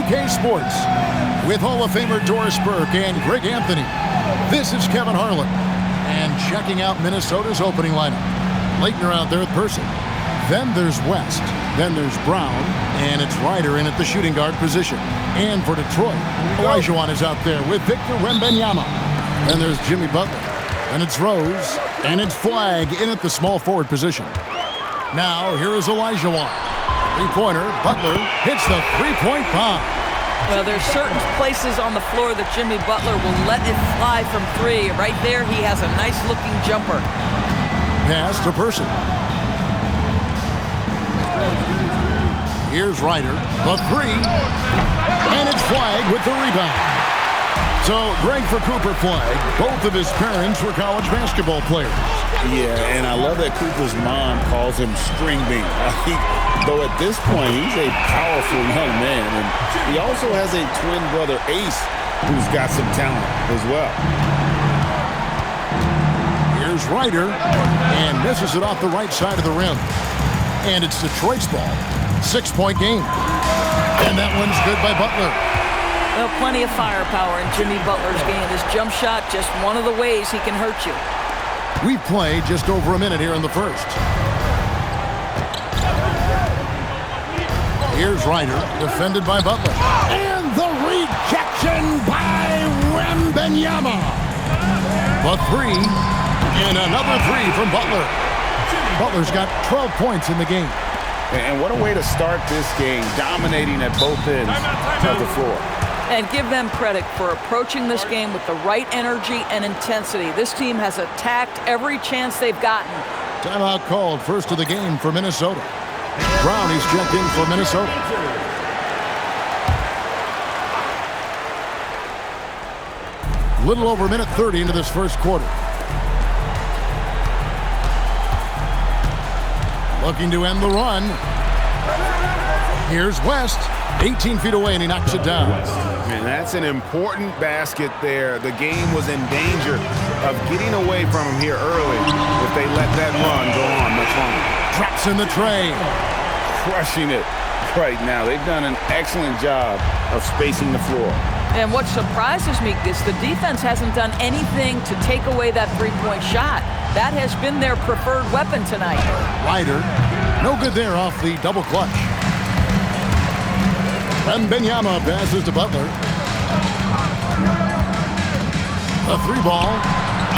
2K Sports. With Hall of Famer Doris Burke and Greg Anthony, this is Kevin Harlan. And checking out Minnesota's opening lineup. Leitner out there at Person. Then there's West. Then there's Brown. And it's Ryder in at the shooting guard position. And for Detroit, Olajuwon is out there with Victor Wembanyama. Then there's Jimmy Butler. And it's Rose. And it's Flagg in at the small forward position. Now, here is Olajuwon. Three-pointer. Butler hits the three-point bomb. Well, there's certain places on the floor that Jimmy Butler will let it fly from three. Right there, he has a nice-looking jumper. Pass to Person. Here's Ryder, the three, and it's Flagg with the rebound. So, Greg, for Cooper Flagg, both of his parents were college basketball players. Yeah, and I love that Cooper's mom calls him String Bean. Though at this point, he's a powerful young man, and he also has a twin brother, Ace, who's got some talent as well. Here's Ryder, and misses it off the right side of the rim. And it's Detroit's ball. 6-point game. And that one's good by Butler. Well, plenty of firepower in Jimmy Butler's game. His jump shot, just one of the ways he can hurt you. We've played just over a minute here in the first. Here's Ryder, defended by Butler. And the rejection by Wembanyama. The three, and another three from Butler. Butler's got 12 points in the game. And what a way to start this game, dominating at both ends of the floor. And give them credit for approaching this game with the right energy and intensity. This team has attacked every chance they've gotten. Timeout called, first of the game for Minnesota. Brown, he's checked in for Minnesota. Little over a minute 30 into this first quarter. Looking to end the run. Here's West, 18 feet away, and he knocks it down. And that's an important basket there. The game was in danger of getting away from him here early if they let that run go on much longer. Traps in the tray. Crushing it right now. They've done an excellent job of spacing the floor. And what surprises me is the defense hasn't done anything to take away that three-point shot. That has been their preferred weapon tonight. Ryder, no good there off the double clutch. Wembanyama passes to Butler. A three ball.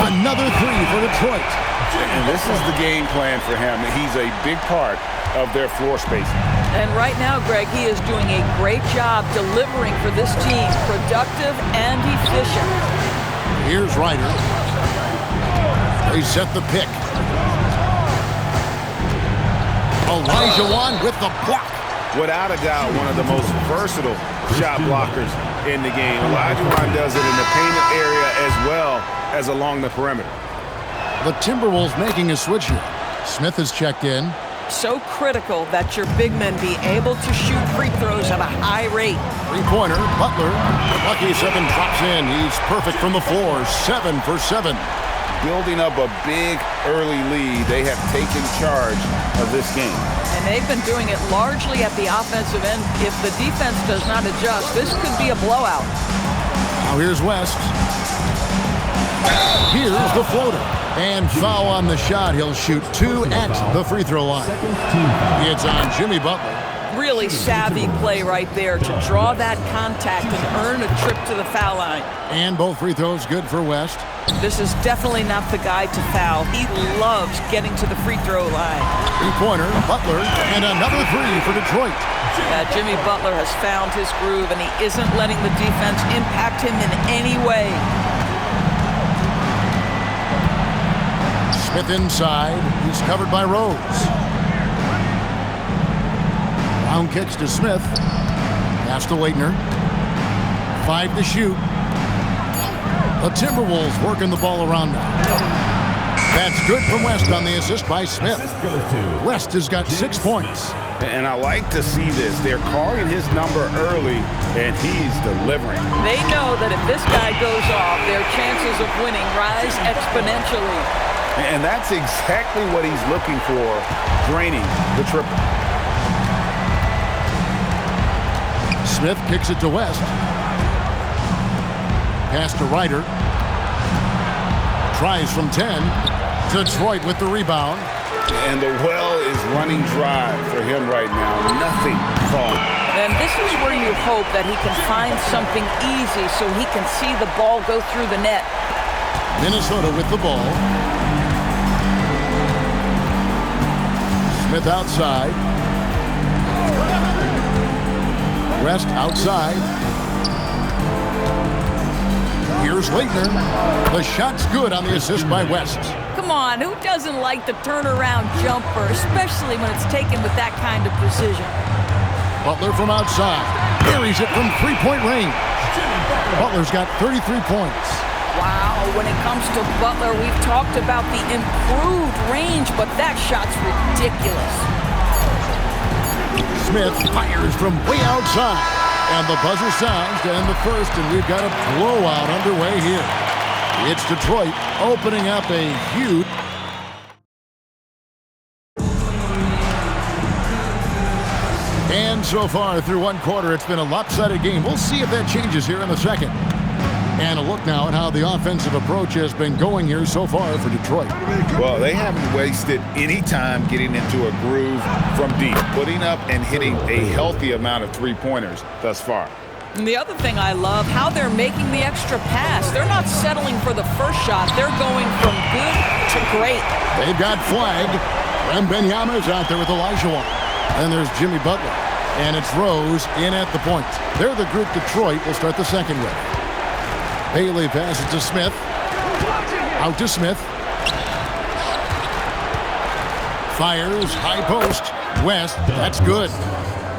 Another three for Detroit. And this is the game plan for him. He's a big part of their floor spacing. And right now, Greg, he is doing a great job delivering for this team. Productive and efficient. Here's Ryder. They set the pick. Olajuwon with the block. Without a doubt, one of the most versatile shot blockers in the game. Olajuwon does it in the painted area as well as along the perimeter. The Timberwolves making a switch here. Smith has checked in. So critical that your big men be able to shoot free throws at a high rate. Three-pointer, Butler. Lucky 7 drops in. He's perfect from the floor. 7 for 7. Building up a big early lead. They have taken charge of this game. And they've been doing it largely at the offensive end. If the defense does not adjust, this could be a blowout. Now here's West. Here's the floater. And foul on the shot. He'll shoot 2 at the free throw line. It's on Jimmy Butler. Really savvy play right there to draw that contact and earn a trip to the foul line. And both free throws good for West. This is definitely not the guy to foul. He loves getting to the free throw line. Three-pointer, Butler, and another three for Detroit. Jimmy Butler has found his groove, and he isn't letting the defense impact him in any way. Smith inside. He's covered by Rose. Brown kicks to Smith. Pass to Leitner. 5 to shoot. The Timberwolves working the ball around now. That's good from West on the assist by Smith. West has got 6 points. And I like to see this. They're calling his number early, and he's delivering. They know that if this guy goes off, their chances of winning rise exponentially. And that's exactly what he's looking for, draining the triple. Smith kicks it to West. Pass to Ryder. Tries from 10. Detroit with the rebound. And the well is running dry for him right now. Nothing falling. And this is where you hope that he can find something easy so he can see the ball go through the net. Minnesota with the ball. Smith outside. West outside. Here's Leitner. The shot's good on the assist by West. Come on, who doesn't like the turnaround jumper, especially when it's taken with that kind of precision? Butler from outside. Buries it from three-point range. Butler's got 33 points. Wow, when it comes to Butler, we've talked about the improved range, but that shot's ridiculous. Smith fires from way outside. And the buzzer sounds to end the first, and we've got a blowout underway here. It's Detroit opening up a huge... And so far through one quarter, it's been a lopsided game. We'll see if that changes here in the second. And a look now at how the offensive approach has been going here so far for Detroit. Well, they haven't wasted any time getting into a groove from deep, putting up and hitting a healthy amount of three-pointers thus far. And the other thing I love, how they're making the extra pass. They're not settling for the first shot. They're going from good to great. They've got Flag. Wembanyama's out there with Olajuwon. And there's Jimmy Butler. And it's Rose in at the point. They're the group Detroit will start the second with. Bailey passes to Smith. Out to Smith. Fires, high post. West, that's good.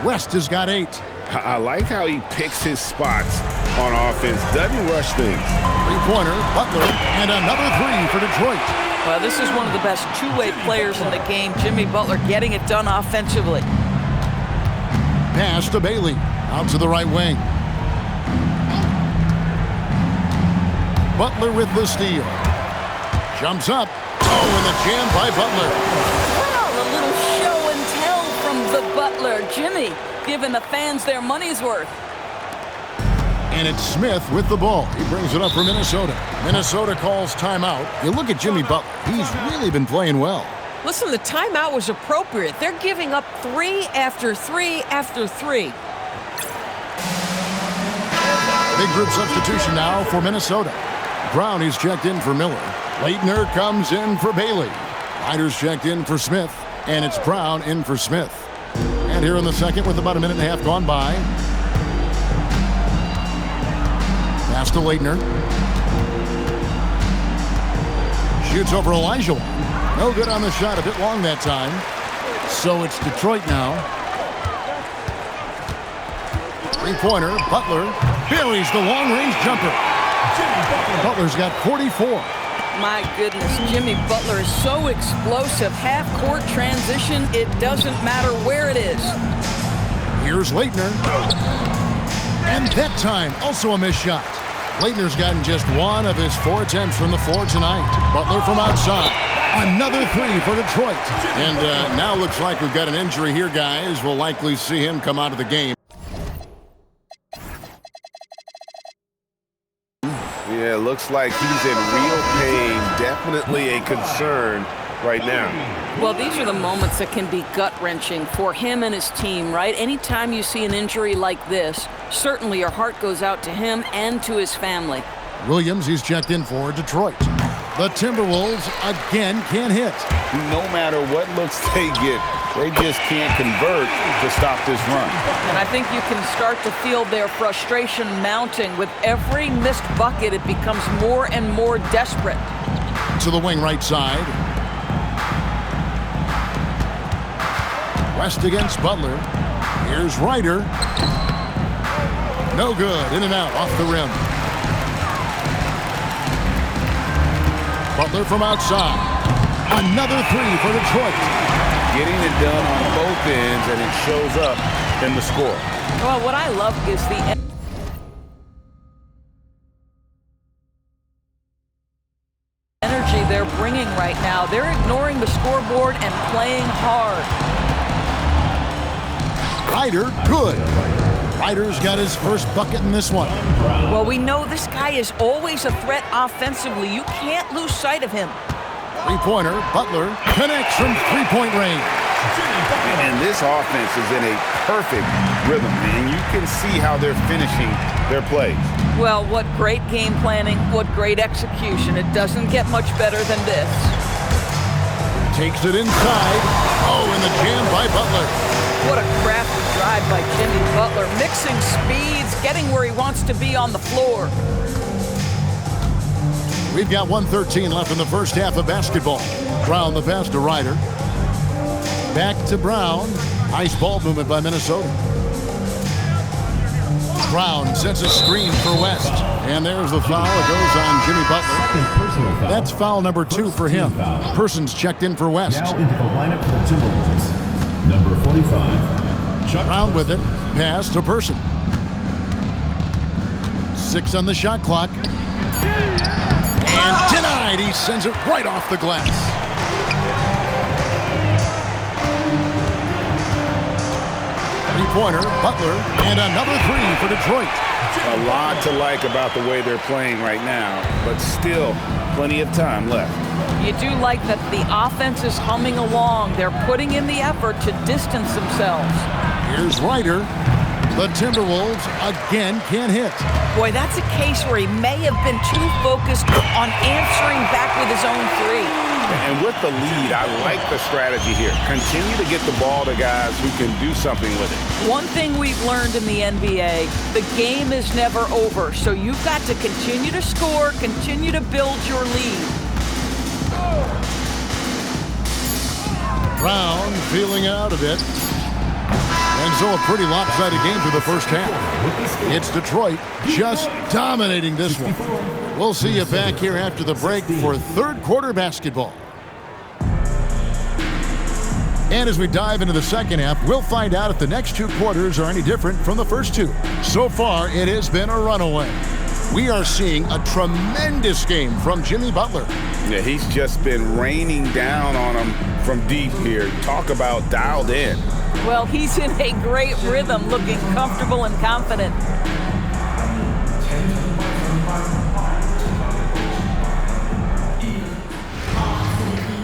West has got 8. I like how he picks his spots on offense. Doesn't rush things. Three-pointer, Butler, and another 3 for Detroit. Well, this is one of the best two-way players in the game. Jimmy Butler getting it done offensively. Pass to Bailey. Out to the right wing. Butler with the steal. Jumps up. Oh, and the jam by Butler. Well, a little show and tell from the Butler. Jimmy giving the fans their money's worth. And it's Smith with the ball. He brings it up for Minnesota. Minnesota calls timeout. You look at Jimmy Butler. He's really been playing well. Listen, the timeout was appropriate. They're giving up 3 after 3 after 3. Big group substitution now for Minnesota. Brown is checked in for Miller. Leitner comes in for Bailey. Ryder's checked in for Smith. And it's Brown in for Smith. And here in the second with about a minute and a half gone by. Pass to Leitner. Shoots over Olajuwon. No good on the shot. A bit long that time. So it's Detroit now. Three-pointer. Butler buries the long-range jumper. Butler's got 44. My goodness, Jimmy Butler is so explosive. Half-court transition, it doesn't matter where it is. Here's Leitner. And that time, also a missed shot. Leitner's gotten just 1 of his 4 attempts from the floor tonight. Butler from outside. Another 3 for Detroit. And now looks like we've got an injury here, guys. We'll likely see him come out of the game. Yeah, looks like he's in real pain. Definitely a concern right now. Well, these are the moments that can be gut-wrenching for him and his team, right? Anytime you see an injury like this, certainly your heart goes out to him and to his family. Williams, he's checked in for Detroit. The Timberwolves again can't hit. No matter what looks they get, they just can't convert to stop this run. And I think you can start to feel their frustration mounting. With every missed bucket, it becomes more and more desperate. To the wing right side. West against Butler. Here's Ryder. No good. In and out off the rim. Butler from outside. Another 3 for Detroit. Getting it done on both ends, and it shows up in the score. Well, what I love is the energy they're bringing right now. They're ignoring the scoreboard and playing hard. Ryder, good. Ryder's got his first bucket in this one. Well, we know this guy is always a threat offensively. You can't lose sight of him. Three-pointer, Butler connects from three-point range. And this offense is in a perfect rhythm, and you can see how they're finishing their plays. Well, what great game planning, what great execution. It doesn't get much better than this. Takes it inside. Oh, and the jam by Butler. What a crafty drive by Jimmy Butler, mixing speeds, getting where he wants to be on the floor. We've got 1:13 left in the first half of basketball. Brown the pass to Ryder. Back to Brown. Nice ball movement by Minnesota. Brown sets a screen for West. And there's the foul. It goes on Jimmy Butler. That's foul number 2 for him. Person's checked in for West. Now into the lineup for the Timberwolves. Number 45. Brown with it. Pass to Person. 6 on the shot clock. And denied. He sends it right off the glass. Three-pointer, Butler, and another 3 for Detroit. A lot to like about the way they're playing right now, but still plenty of time left. You do like that the offense is humming along. They're putting in the effort to distance themselves. Here's Ryder. The Timberwolves again can't hit. Boy, that's a case where he may have been too focused on answering back with his own three. And with the lead, I like the strategy here. Continue to get the ball to guys who can do something with it. One thing we've learned in the NBA, the game is never over. So you've got to continue to score, continue to build your lead. Brown feeling out a bit. And so a pretty lopsided game for the first half. It's Detroit just dominating this one. We'll see you back here after the break for third quarter basketball. And as we dive into the second half, we'll find out if the next 2 quarters are any different from the first 2. So far, it has been a runaway. We are seeing a tremendous game from Jimmy Butler. Yeah, he's just been raining down on them from deep here. Talk about dialed in. Well, he's in a great rhythm, looking comfortable and confident.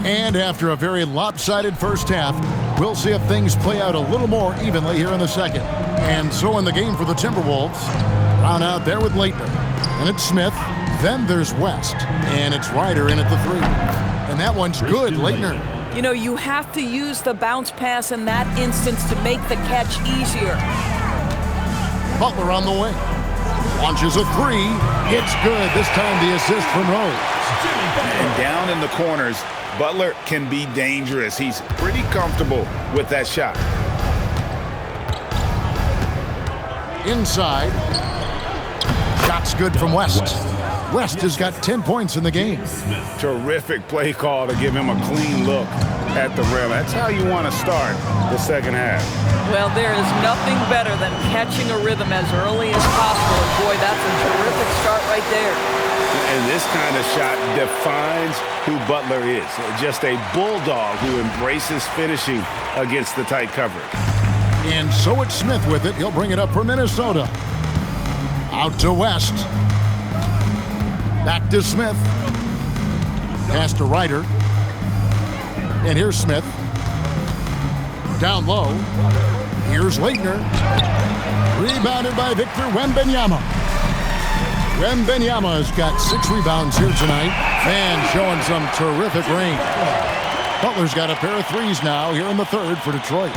And after a very lopsided first half, we'll see if things play out a little more evenly here in the second. And so in the game for the Timberwolves, Brown out there with Leitner. And it's Smith. Then there's West. And it's Ryder in at the 3. And that one's good, Leitner. You know, you have to use the bounce pass in that instance to make the catch easier. Butler on the way. Launches a 3. It's good. This time the assist from Rose. And down in the corners, Butler can be dangerous. He's pretty comfortable with that shot. Inside. Shot's good from West. West has got 10 points in the game. Terrific play call to give him a clean look at the rim. That's how you want to start the second half. Well, there is nothing better than catching a rhythm as early as possible. And boy, that's a terrific start right there. And this kind of shot defines who Butler is. Just a bulldog who embraces finishing against the tight coverage. And so it's Smith with it. He'll bring it up for Minnesota. Out to West. Back to Smith. Pass to Ryder. And here's Smith. Down low. Here's Leitner. Rebounded by Victor Wembanyama. Wembanyama has got 6 rebounds here tonight. And showing some terrific range. Butler's got a pair of 3s now here in the third for Detroit.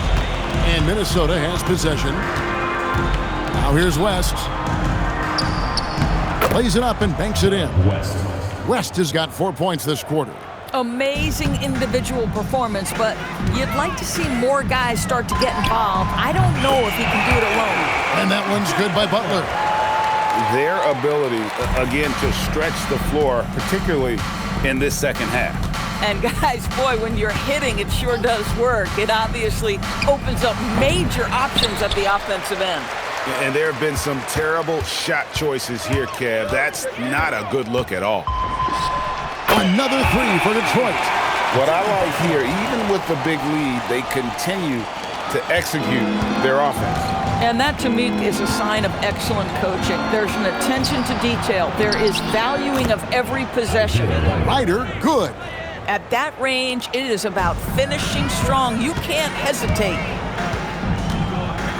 And Minnesota has possession. Now here's West. Plays it up and banks it in. West has got 4 points this quarter. Amazing individual performance, but you'd like to see more guys start to get involved. I don't know if he can do it alone. And that one's good by Butler. Their ability, again, to stretch the floor, particularly in this second half. And guys, boy, when you're hitting, it sure does work. It obviously opens up major options at the offensive end. And there have been some terrible shot choices here, Kev. That's not a good look at all. Another 3 for Detroit. What I like here, even with the big lead, they continue to execute their offense. And that, to me, is a sign of excellent coaching. There's an attention to detail. There is valuing of every possession. Ryder, good. At that range, it is about finishing strong. You can't hesitate.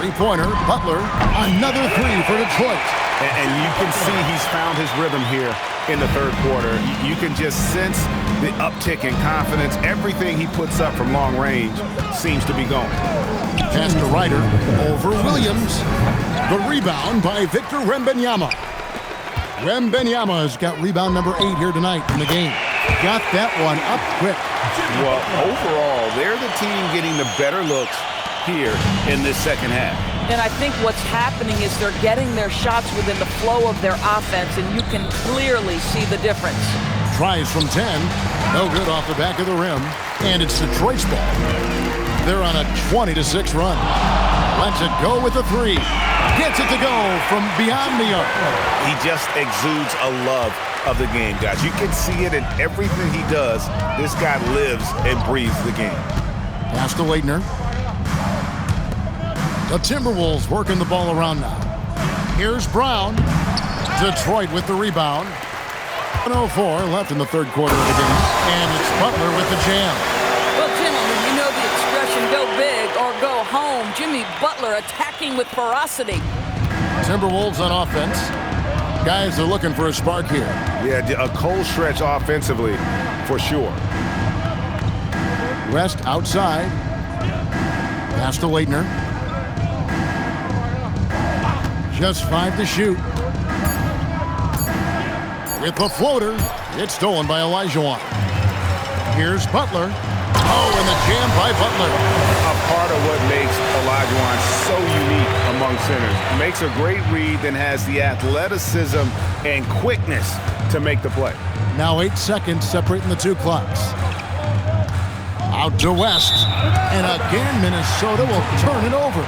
Three-pointer, Butler, another three for Detroit. And you can see he's found his rhythm here in the third quarter. You can just sense the uptick in confidence. Everything he puts up from long range seems to be going. Pass to Ryder, over Williams. The rebound by Victor Wembanyama. Wembanyama's got rebound number 8 here tonight in the game. Got that one up quick. Well, overall, they're the team getting the better looks here in this second half. And I think what's happening is they're getting their shots within the flow of their offense, and you can clearly see the difference. Tries from 10. No good off the back of the rim. And it's Detroit's ball. They're on a 20-6 run. Lets it go with the three. Gets it to go from beyond the arc. He just exudes a love of the game, guys. You can see it in everything he does. This guy lives and breathes the game. Pass to Leitner. The Timberwolves working the ball around now. Here's Brown. Detroit with the rebound. 1:04 left in the third quarter of the game. And it's Butler with the jam. Well, gentlemen, you know the expression, go big or go home. Jimmy Butler attacking with ferocity. Timberwolves on offense. Guys are looking for a spark here. Yeah, a cold stretch offensively, for sure. West outside. Pass to Leitner. Just 5 to shoot. With the floater, it's stolen by Olajuwon. Here's Butler. Oh, and the jam by Butler. A part of what makes Olajuwon so unique among centers. Makes a great read, then has the athleticism and quickness to make the play. Now 8 seconds separating the two clocks. Out to West. And again, Minnesota will turn it over.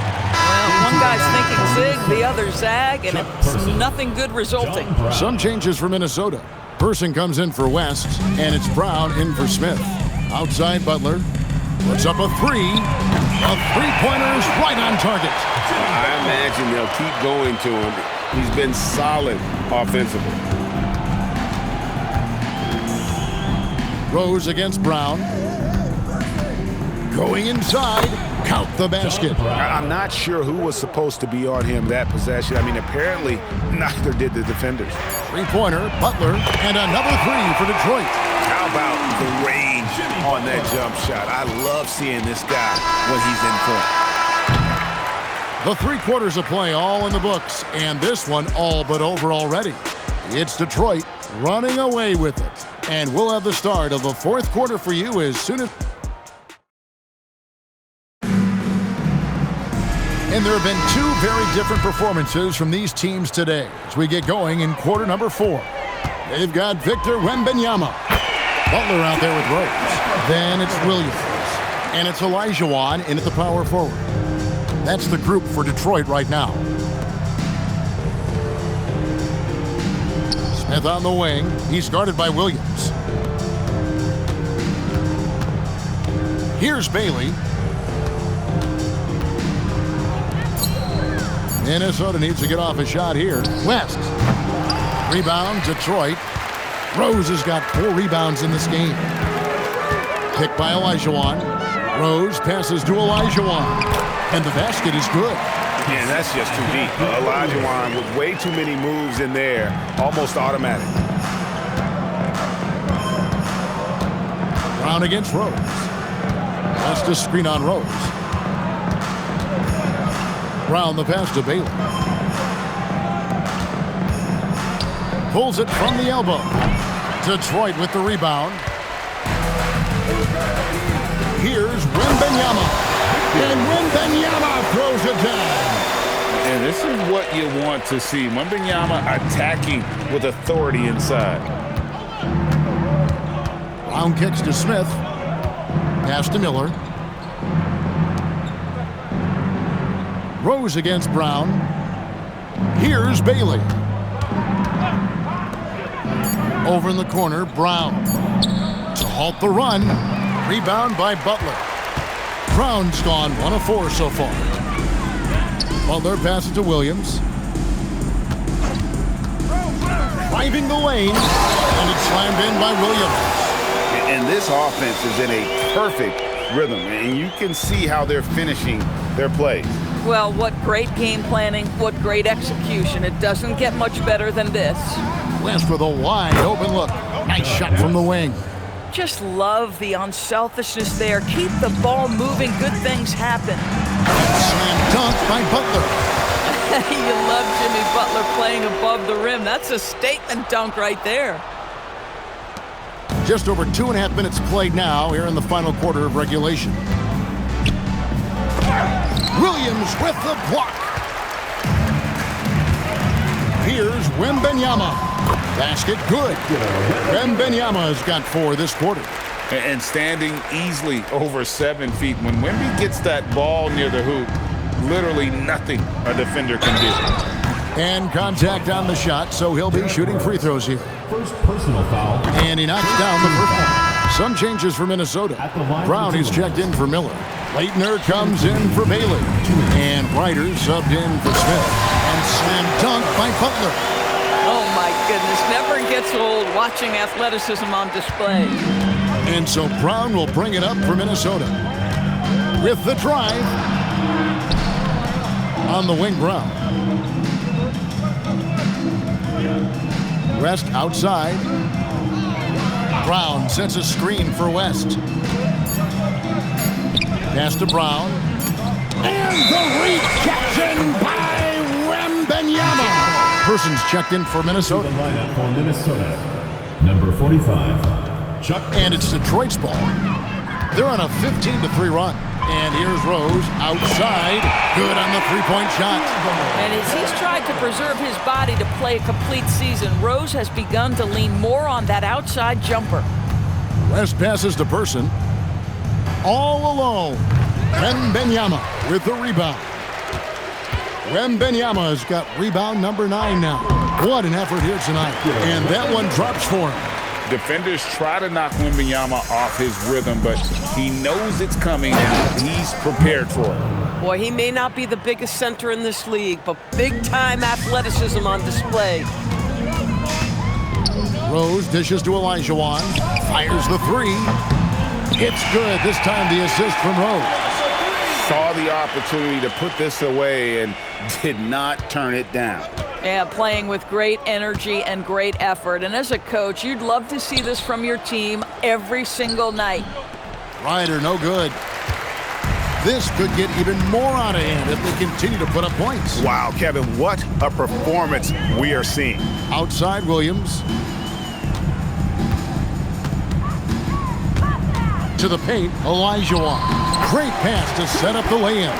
One guy's thinking zig, the other zag, and it's nothing good resulting. Some changes for Minnesota. Person comes in for West, and it's Brown in for Smith. Outside Butler. Puts up a three. A three-pointer is right on target. I imagine they'll keep going to him. He's been solid offensively. Rose against Brown. Going inside. Count the basket. I'm not sure who was supposed to be on him that possession. I mean, apparently neither did the defenders. Three-pointer, Butler, and another three for Detroit. How about the range on that jump shot? I love seeing this guy when he's in form. The 3 quarters of play all in the books, and this one all but over already. It's Detroit running away with it. And we'll have the start of the fourth quarter for you as soon as... And there have been 2 very different performances from these teams today as we get going in quarter number 4. They've got Victor Wembanyama. Butler out there with Rose. Then it's Williams. And it's Olajuwon in at the power forward. That's the group for Detroit right now. Smith on the wing. He's guarded by Williams. Here's Bailey. Minnesota needs to get off a shot here. West. Rebound, Detroit. Rose has got 4 rebounds in this game. Picked by Olajuwon. Rose passes to Olajuwon. And the basket is good. Yeah, that's just too deep. Olajuwon with way too many moves in there. Almost automatic. Brown against Rose. West to screen on Rose. Brown the pass to Bailey. Pulls it from the elbow. Detroit with the rebound. Here's Wembanyama. And Wembanyama throws it down. And this is what you want to see. Wembanyama attacking with authority inside. Brown kicks to Smith. Pass to Miller. Rose against Brown. Here's Bailey. Over in the corner, Brown. To halt the run. Rebound by Butler. Brown's gone 1 of 4 so far. Butler passes to Williams. Driving the lane, and it's slammed in by Williams. And this offense is in a perfect rhythm, and you can see how they're finishing their plays. Well, what great game planning, what great execution. It doesn't get much better than this. West with a wide open look. Nice shot from the wing. Just love the unselfishness there. Keep the ball moving. Good things happen. Slam dunk by Butler. You love Jimmy Butler playing above the rim. That's a statement dunk right there. Just over 2.5 minutes played now here in the final quarter of regulation. Williams with the block. Here's Wembanyama. Basket good. Wembanyama has got 4 this quarter. And standing easily over 7 feet. When Wemby gets that ball near the hoop, literally nothing a defender can do. And contact on the shot, so he'll be shooting free throws here. First personal foul. And he knocks down the first one. Some changes for Minnesota. Brown is checked in for Miller. Leitner comes in for Bailey. And Ryder subbed in for Smith. And slam dunk by Butler. Oh my goodness, never gets old watching athleticism on display. And so Brown will bring it up for Minnesota. With the drive. On the wing, Brown. West outside. Brown sets a screen for West. Pass to Brown. And the rejection by Wembanyama. Persons checked in for Minnesota. The lineup for Minnesota. Number 45, Chuck. And it's Detroit's ball. They're on a 15-3 run. And here's Rose outside. Good on the three-point shot. And as he's tried to preserve his body to play a complete season, Rose has begun to lean more on that outside jumper. West passes to Person. All alone. Wembanyama with the rebound. Wembanyama has got rebound number 9 now. What an effort here tonight. And that one drops for him. Defenders try to knock Wembanyama off his rhythm, but he knows it's coming and he's prepared for it. Boy, he may not be the biggest center in this league, but big-time athleticism on display. Rose dishes to Olajuwon. Fires the 3. It's good. This time the assist from Rose. Saw the opportunity to put this away and did not turn it down. Yeah, playing with great energy and great effort. And as a coach, you'd love to see this from your team every single night. Ryder, no good. This could get even more out of hand if they continue to put up points. Wow, Kevin, what a performance we are seeing. Outside Williams. To the paint, Olajuwon. Great pass to set up the lay-in.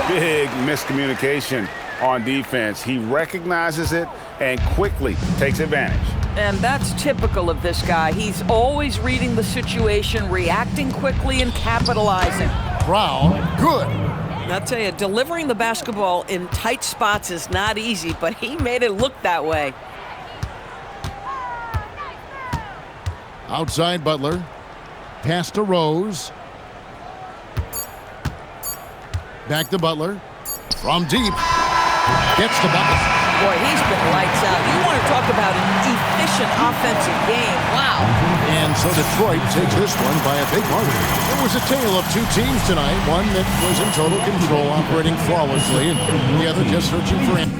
Big miscommunication on defense. He recognizes it and quickly takes advantage. And that's typical of this guy. He's always reading the situation, reacting quickly, and capitalizing. Brown, good. I'll tell you, delivering the basketball in tight spots is not easy, but he made it look that way. Outside Butler. Pass to Rose. Back to Butler. From deep. Gets the bucket. Boy, he's been lights out. You want to talk about an efficient offensive game. Wow. And so Detroit takes this one by a big margin. It was a tale of 2 teams tonight. One that was in total control, operating flawlessly, and the other just searching for him.